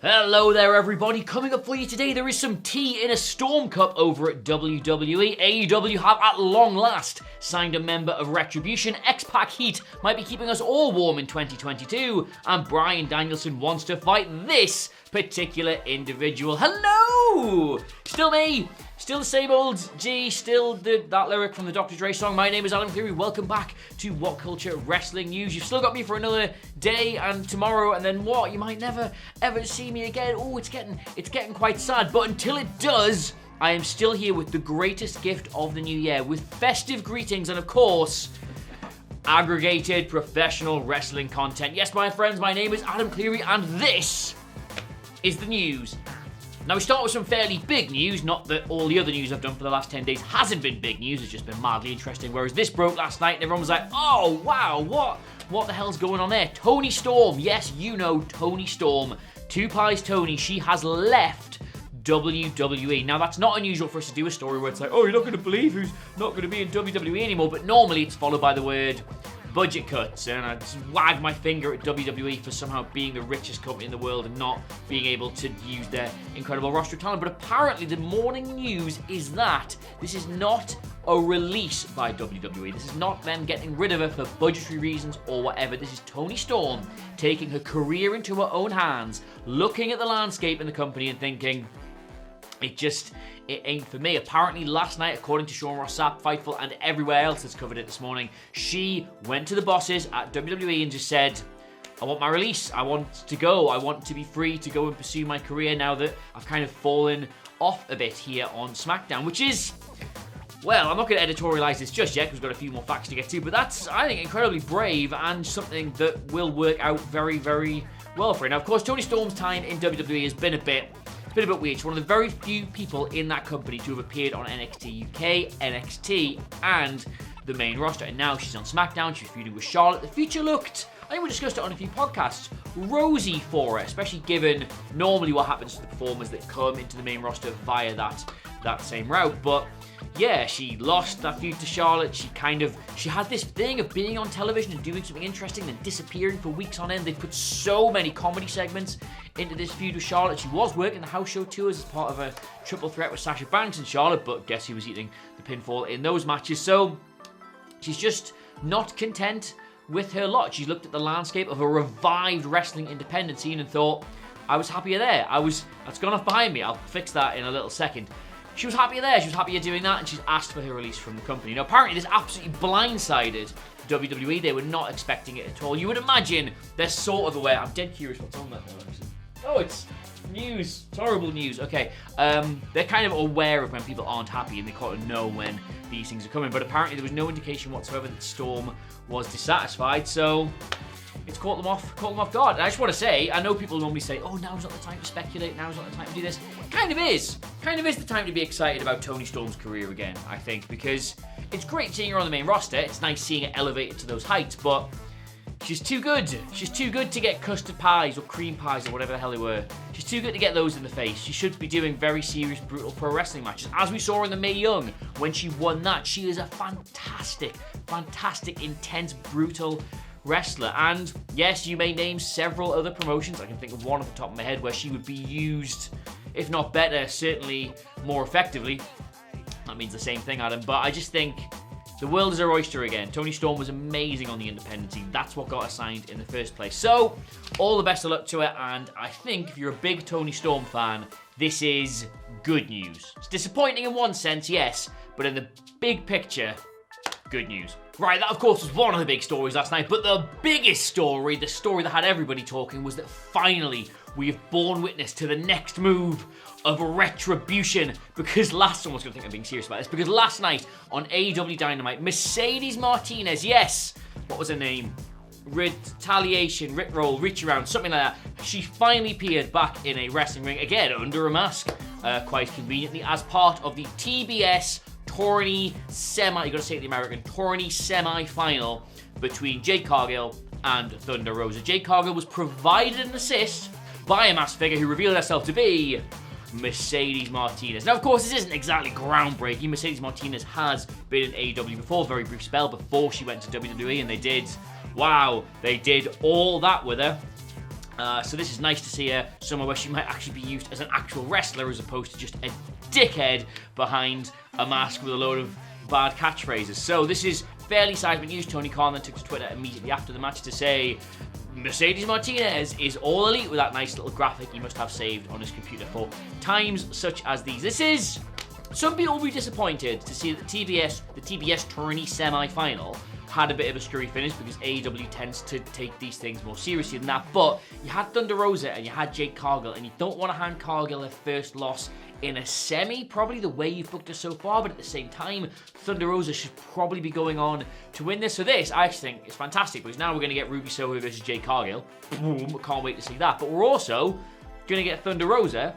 Hello there everybody, coming up for you today there is some tea in a storm cup over at WWE. AEW have at long last signed a member of Retribution. XPac Heat might be keeping us all warm in 2022, and Bryan Danielson wants to fight this particular individual. Hello! Still me, still the same old G, still that lyric from the Dr. Dre song. My name is Adam Cleary, welcome back to WhatCulture Wrestling News. You've still got me for another day and tomorrow, and then what? You might never ever see me again. Oh, it's getting quite sad, but until it does, I am still here with the greatest gift of the new year, with festive greetings and of course, aggregated professional wrestling content. Yes, my friends, my name is Adam Cleary, and this is the news. Now we start with some fairly big news, not that all the other news I've done for the last 10 days hasn't been big news, it's just been mildly interesting, whereas this broke last night and everyone was like, oh wow, what the hell's going on there? Toni Storm, yes, you know Toni Storm, Two Pies Toni, she has left WWE. Now that's not unusual for us to do a story where it's like, oh, you're not going to believe who's not going to be in WWE anymore, but normally it's followed by the word budget cuts, and I just wag my finger at WWE for somehow being the richest company in the world and not being able to use their incredible roster of talent. But apparently the morning news is that this is not a release by WWE. This is not them getting rid of her for budgetary reasons or whatever. This is Toni Storm taking her career into her own hands, looking at the landscape in the company and thinking, it ain't for me. Apparently last night, according to Sean Ross Sapp, Fightful, and everywhere else that's covered it this morning, she went to the bosses at WWE and just said, I want my release. I want to go. I want to be free to go and pursue my career now that I've kind of fallen off a bit here on SmackDown, which is, well, I'm not going to editorialize this just yet because we've got a few more facts to get to, but that's, I think, incredibly brave and something that will work out very, very well for her. Now, of course, Toni Storm's time in WWE has been a bit weird. She's one of the very few people in that company to have appeared on NXT UK, NXT, and the main roster. And now she's on SmackDown. She's feuding with Charlotte. The future looked, I think we discussed it on a few podcasts, rosy for her, especially given normally what happens to the performers that come into the main roster via that same route. But yeah, she lost that feud to Charlotte. She had this thing of being on television and doing something interesting, then disappearing for weeks on end. They put so many comedy segments into this feud with Charlotte. She was working the house show tours as part of a triple threat with Sasha Banks and Charlotte, but guess who was eating the pinfall in those matches? So she's just not content with her lot. She's looked at the landscape of a revived wrestling independent scene and thought, I was happier there. That's gone off behind me. I'll fix that in a little second. She was happier there. She was happier doing that, and she's asked for her release from the company. Now, apparently, this absolutely blindsided WWE. They were not expecting it at all. You would imagine they're sort of aware. I'm dead curious what's on that. Oh, it's news. It's horrible news. Okay. They're kind of aware of when people aren't happy, and they kind of know when these things are coming. But apparently, there was no indication whatsoever that Storm was dissatisfied. So it's caught them off guard. And I just want to say, I know people normally say, oh, now's not the time to speculate, now's not the time to do this. Kind of is the time to be excited about Toni Storm's career again, I think, because it's great seeing her on the main roster. It's nice seeing her elevated to those heights, but she's too good. She's too good to get custard pies or cream pies or whatever the hell they were. She's too good to get those in the face. She should be doing very serious, brutal pro wrestling matches. As we saw in the Mae Young, when she won that, she is a fantastic, intense, brutal wrestler. And yes, you may name several other promotions. I can think of one off the top of my head where she would be used, if not better, certainly more effectively. That means the same thing, Adam, but I just think the world is her oyster again. Toni Storm was amazing on the independent scene. That's what got her signed in the first place. So, all the best of luck to her, and I think if you're a big Toni Storm fan, this is good news. It's disappointing in one sense, yes, but in the big picture, good news. Right, that of course was one of the big stories last night, but the biggest story, the story that had everybody talking, was that finally we have borne witness to the next move of Retribution, because someone's going to think I'm being serious about this, because last night on AEW Dynamite, Mercedes Martinez, yes, what was her name? Retaliation, Rickroll, Reach Around, something like that. She finally appeared back in a wrestling ring, again, under a mask, quite conveniently, as part of the TBS Toni semi-final between Jade Cargill and Thunder Rosa. Jade Cargill was provided an assist by a masked figure who revealed herself to be Mercedes Martinez. Now, of course, this isn't exactly groundbreaking. Mercedes Martinez has been in AEW before, a very brief spell before she went to WWE, and they did all that with her. So this is nice to see her somewhere where she might actually be used as an actual wrestler as opposed to just a dickhead behind a mask with a load of bad catchphrases. So this is fairly seismic news. Tony Khan then took to Twitter immediately after the match to say Mercedes Martinez is all elite with that nice little graphic he must have saved on his computer for times such as these. Some people will be disappointed to see that the TBS tourney semi-final had a bit of a screwy finish because AEW tends to take these things more seriously than that. But you had Thunder Rosa and you had Jade Cargill, and you don't want to hand Cargill her first loss in a semi, probably the way you've booked her so far, but at the same time, Thunder Rosa should probably be going on to win this. So this, I actually think, is fantastic because now we're going to get Ruby Soho versus Jade Cargill. Boom, can't wait to see that. But we're also going to get Thunder Rosa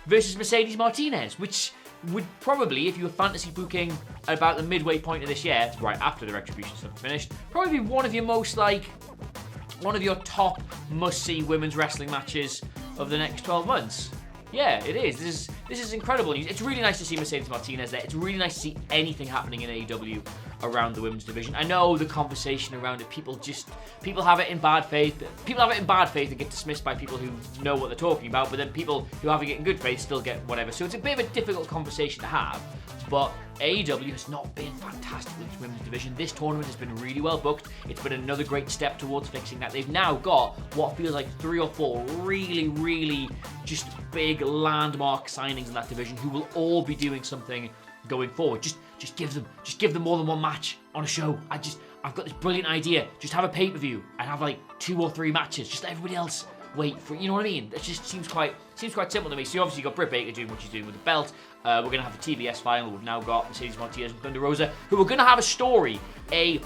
versus Mercedes Martinez, which would probably, if you were fantasy booking at about the midway point of this year, right after the Retribution stuff finished, probably be one of your top must-see women's wrestling matches of the next 12 months. Yeah, it is. This is incredible news. It's really nice to see Mercedes Martinez there. It's really nice to see anything happening in AEW around the women's division. I know the conversation around it, people have it in bad faith. People have it in bad faith and get dismissed by people who know what they're talking about, but then people who have it in good faith still get whatever. So it's a bit of a difficult conversation to have, but AEW has not been fantastic with its women's division. This tournament has been really well booked. It's been another great step towards fixing that. They've now got what feels like 3 or 4 really just big landmark signings in that division who will all be doing something going forward. Just give them more than one match on a show. I've got this brilliant idea. Just have a pay-per-view and have like 2 or 3 matches. Just let everybody else wait for, you know what I mean? It just seems quite simple to me. So you obviously got Britt Baker doing what she's doing with the belt. We're going to have the TBS final. We've now got Mercedes Martinez and Thunder Rosa, who are going to have a story, a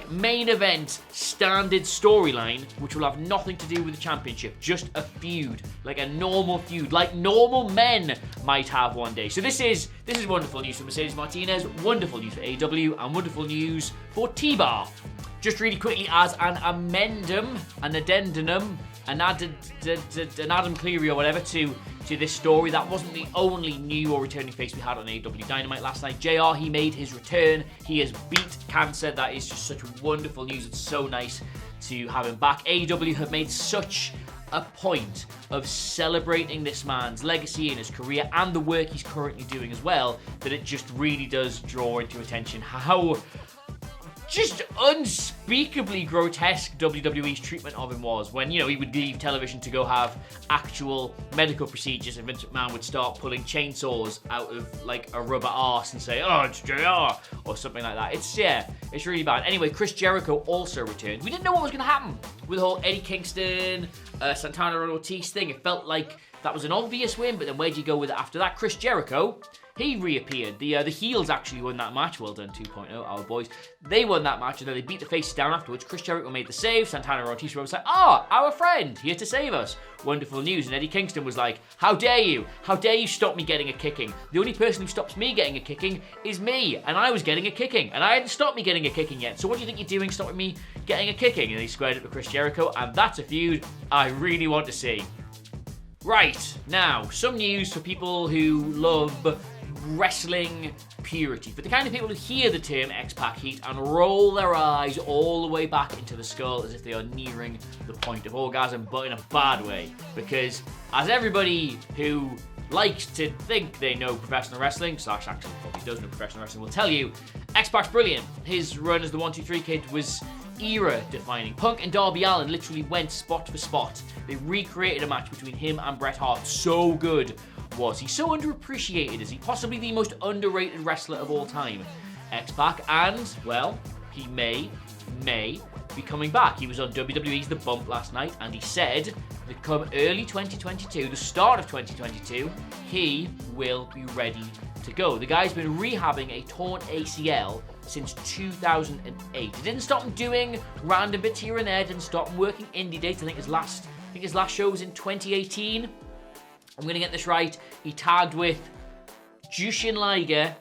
main event standard storyline, which will have nothing to do with the championship. Just a feud, like a normal feud, like normal men might have one day. So this is wonderful news for Mercedes Martinez, wonderful news for AEW, and wonderful news for T-Bar. Just really quickly as an addendum, an Adam Cleary or whatever to this story. That wasn't the only new or returning face we had on AEW Dynamite last night. JR, he made his return. He has beat cancer. That is just such wonderful news. It's so nice to have him back. AEW have made such a point of celebrating this man's legacy and his career and the work he's currently doing as well, that it just really does draw into attention how just unspeakably grotesque WWE's treatment of him was when, he would leave television to go have actual medical procedures and Vince McMahon would start pulling chainsaws out of like a rubber arse and say, oh, it's JR, or something like that. It's really bad. Anyway, Chris Jericho also returned. We didn't know what was going to happen with the whole Eddie Kingston, Santana and Ortiz thing. It felt like that was an obvious win, but then where'd you go with it after that? Chris Jericho, he reappeared. The heels actually won that match. Well done, 2.0, our boys. They won that match, and then they beat the faces down afterwards. Chris Jericho made the save. Santana and Ortiz were like, our friend, here to save us. Wonderful news. And Eddie Kingston was like, how dare you? How dare you stop me getting a kicking? The only person who stops me getting a kicking is me, and I was getting a kicking, and I hadn't stopped me getting a kicking yet. So what do you think you're doing stopping me getting a kicking? And he squared it with Chris Jericho, and that's a feud I really want to see. Right, now, some news for people who love wrestling purity. For the kind of people who hear the term XPac Heat and roll their eyes all the way back into the skull as if they are nearing the point of orgasm, but in a bad way. Because as everybody who likes to think they know professional wrestling, / actually probably does know professional wrestling, will tell you, XPac's brilliant. His run as the 1-2-3 Kid was era-defining. Punk and Darby Allin literally went spot for spot. They recreated a match between him and Bret Hart. So good was he. So underappreciated is he. Possibly the most underrated wrestler of all time. XPac, and, well, he may be coming back. He was on WWE's The Bump last night, and he said that come early 2022, the start of 2022, he will be ready to go. The guy's been rehabbing a torn ACL since 2008. It didn't stop him doing random bits here and there. Didn't stop him working indie dates. I think his last show was in 2018. I'm gonna get this right. He tagged with Jushin Liger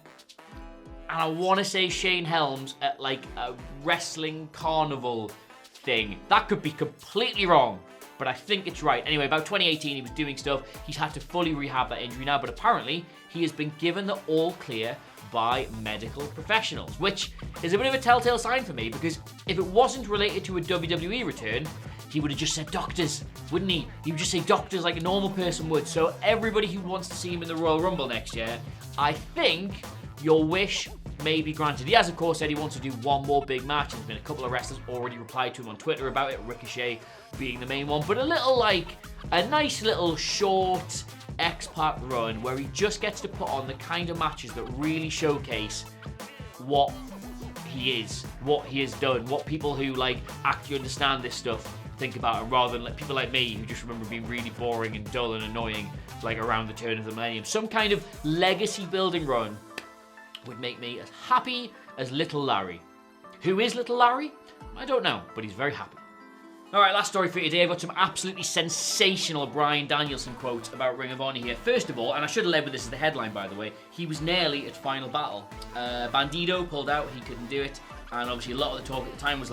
and I want to say Shane Helms at like a wrestling carnival thing. That could be completely wrong, but I think it's right. Anyway, about 2018, he was doing stuff. He's had to fully rehab that injury now, but apparently he has been given the all clear by medical professionals, which is a bit of a telltale sign for me, because if it wasn't related to a WWE return, he would have just said doctors, wouldn't he? He would just say doctors like a normal person would. So everybody who wants to see him in the Royal Rumble next year, I think your wish may be granted. He has, of course, said he wants to do one more big match. There's been a couple of wrestlers already replied to him on Twitter about it, Ricochet being the main one. But a nice little short XPac run where he just gets to put on the kind of matches that really showcase what he is, what he has done, what people who actually understand this stuff think about him, rather than people like me who just remember being really boring and dull and annoying around the turn of the millennium. Some kind of legacy building run would make me as happy as Little Larry. Who is Little Larry? I don't know, but he's very happy. Alright, last story for you today. I've got some absolutely sensational Bryan Danielson quotes about Ring of Honor here. First of all, and I should have led with this as the headline, by the way, he was nearly at Final Battle. Bandito pulled out, he couldn't do it, and obviously a lot of the talk at the time was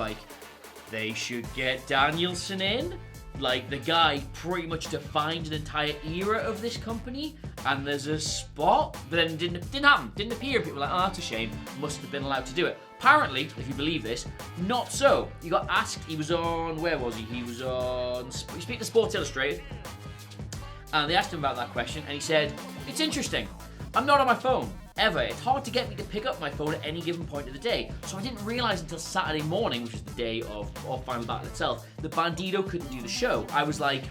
they should get Danielson in. The guy pretty much defined an entire era of this company, and there's a spot, but then it didn't happen, didn't appear. People were like, oh, that's a shame, must have been allowed to do it. Apparently, if you believe this, not so. He got asked, he was on, where was he? He was on, he speak to Sports Illustrated, and they asked him about that question, and he said, it's interesting, I'm not on my phone, ever. It's hard to get me to pick up my phone at any given point of the day, so I didn't realise until Saturday morning, which is the day of Final Battle itself, that Bandito couldn't do the show. I was like,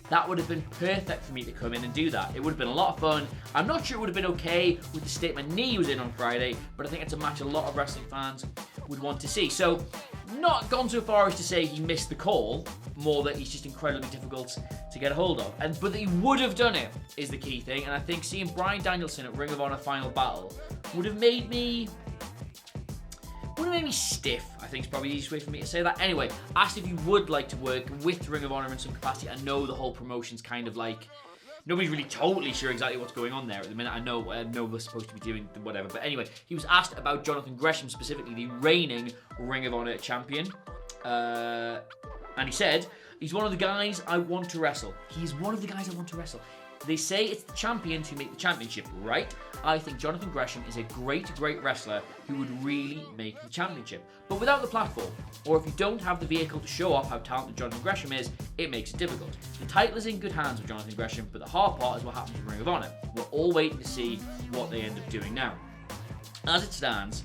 that would have been perfect for me to come in and do that. It would have been a lot of fun. I'm not sure it would have been okay with the state my knee was in on Friday, but I think it's a match a lot of wrestling fans would want to see. So, not gone so far as to say he missed the call, more that he's just incredibly difficult to get a hold of. But that he would have done it is the key thing, and I think seeing Bryan Danielson at Ring of Honor Final Battle would have made me stiff, I think is probably the easiest way for me to say that. Anyway, asked if you would like to work with Ring of Honor in some capacity. I know the whole promotion's kind of nobody's really totally sure exactly what's going on there at the minute. I know we're supposed to be doing whatever. But anyway, he was asked about Jonathan Gresham, specifically the reigning Ring of Honor champion. And he said, he's one of the guys I want to wrestle. He's one of the guys I want to wrestle. They say it's the champions who make the championship, right? I think Jonathan Gresham is a great wrestler who would really make the championship. But without the platform, or if you don't have the vehicle to show off how talented Jonathan Gresham is, it makes it difficult. The title is in good hands with Jonathan Gresham, but the hard part is what happens in Ring of Honor. We're all waiting to see what they end up doing now. As it stands,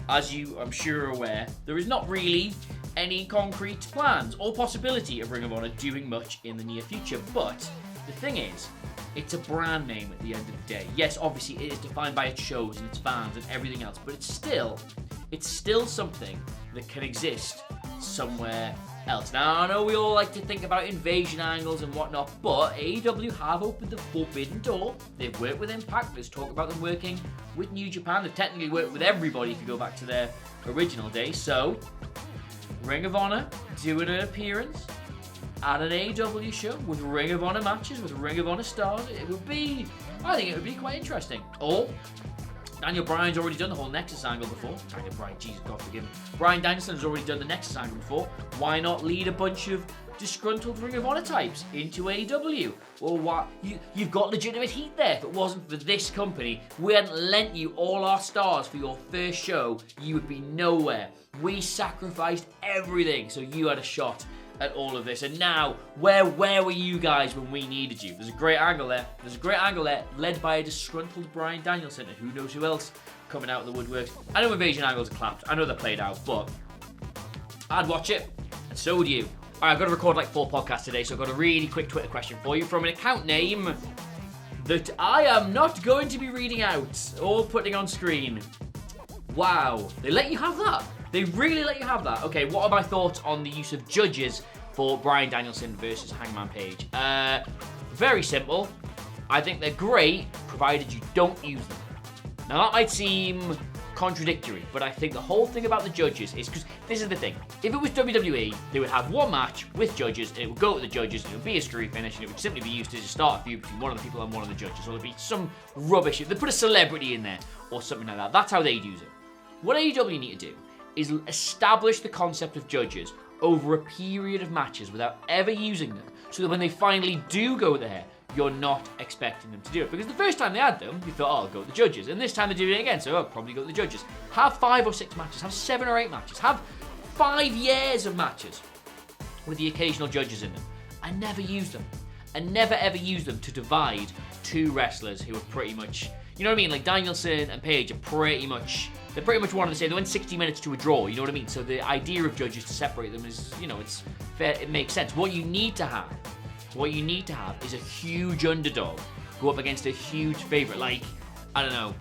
as you I'm sure are aware, there is not really any concrete plans or possibility of Ring of Honor doing much in the near future, but the thing is, it's a brand name at the end of the day. Yes, obviously it is defined by its shows and its fans and everything else, but it's still something that can exist somewhere else. Now, I know we all like to think about invasion angles and whatnot, but AEW have opened the forbidden door. They've worked with Impact. There's talk about them working with New Japan. They've technically worked with everybody if you go back to their original days. So, Ring of Honor doing an appearance at an AEW show with Ring of Honor matches, with Ring of Honor stars. I think it would be quite interesting. Or, Daniel Bryan's already done the whole Nexus angle before. Daniel Bryan, Jesus, God forgive him. Bryan Danielson has already done the Nexus angle before. Why not lead a bunch of disgruntled Ring of Honor types into AEW? Or what? You've got legitimate heat there. If it wasn't for this company, we hadn't lent you all our stars for your first show, you would be nowhere. We sacrificed everything so you had a shot at all of this. And now, where were you guys when we needed you? There's a great angle there. Led by a disgruntled Bryan Danielson, and who knows who else coming out of the woodworks. I know invasion angles are clapped. I know they're played out, but I'd watch it, and so would you. Alright, I've got to record 4 podcasts today, so I've got a really quick Twitter question for you from an account name that I am not going to be reading out or putting on screen. Wow, they let you have that. They really let you have that. Okay, what are my thoughts on the use of judges for Bryan Danielson versus Hangman Page? Very simple. I think they're great, provided you don't use them. Now, that might seem contradictory, but I think the whole thing about the judges is, because this is the thing, if it was WWE, they would have one match with judges, and it would go to the judges, and it would be a screwy finish, and it would simply be used to start a feud between one of the people and one of the judges, or there'd be some rubbish, they put a celebrity in there, or something like that. That's how they'd use it. What AEW need to do is establish the concept of judges over a period of matches without ever using them, so that when they finally do go there, you're not expecting them to do it. Because the first time they had them, you thought, oh, I'll go with the judges. And this time they're doing it again, so I'll probably go with the judges. Have 5 or 6 matches, have 7 or 8 matches, have 5 years of matches. with the occasional judges in them. I never use them. I never ever use them to divide two wrestlers who are pretty much, you know what I mean? Like Danielson and Paige are pretty much one and the same. They went 60 minutes to a draw, you know what I mean? So the idea of judges to separate them is, you know, it's fair, it makes sense. What you need to have is a huge underdog go up against a huge favorite, like, I don't know,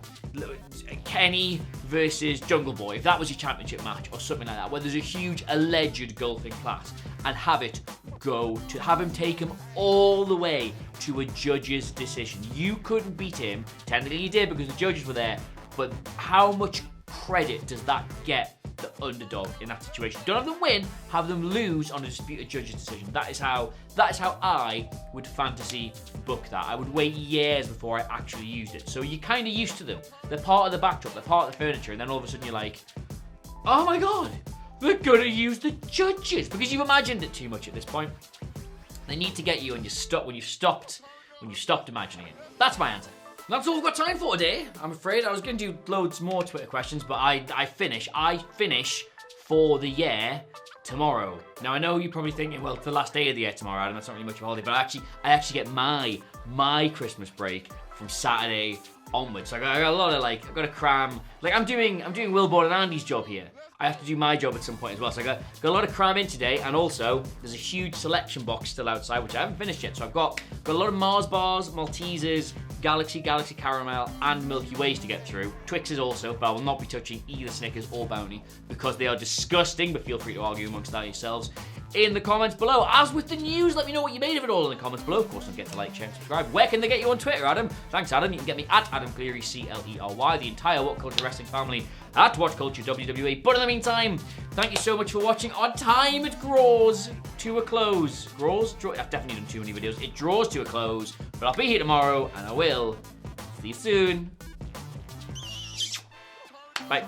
Kenny versus Jungle Boy, if that was your championship match or something like that, where there's a huge alleged golfing class, and have him take him all the way to a judge's decision. You couldn't beat him, technically you did because the judges were there, but how much credit does that get the underdog in that situation? Don't have them win, have them lose on a disputed judge's decision. That is how I would fantasy book that. I would wait years before I actually used it. So you're kind of used to them. They're part of the backdrop, they're part of the furniture, and then all of a sudden you're like, oh my god, they're gonna use the judges, because you've imagined it too much at this point. They need to get you when you stopped imagining it. That's my answer. That's all we've got time for today. I'm afraid I was going to do loads more Twitter questions, but I finish for the year tomorrow. Now I know you're probably thinking, well, it's the last day of the year tomorrow, Adam. That's not really much of a holiday, but I actually get my Christmas break from Saturday onwards. So I got a lot of I've got to cram. Like I'm doing Wilborn and Andy's job here. I have to do my job at some point as well. So I got a lot of cram in today, and also there's a huge selection box still outside, which I haven't finished yet. So I've got a lot of Mars bars, Maltesers, Galaxy Caramel, and Milky Ways to get through. Twixes also, but I will not be touching either Snickers or Bounty because they are disgusting, but feel free to argue amongst that yourselves in the comments below. As with the news, let me know what you made of it all in the comments below. Of course, don't forget to like, share, and subscribe. Where can they get you on Twitter, Adam? Thanks, Adam. You can get me at Adam Cleary, CLERY, the entire WhatCulture Wrestling family at WhatCulture WWE. But in the meantime, thank you so much for watching. Our time, it draws to a close. I've definitely done too many videos. It draws to a close, but I'll be here tomorrow, and I will see you soon. Bye.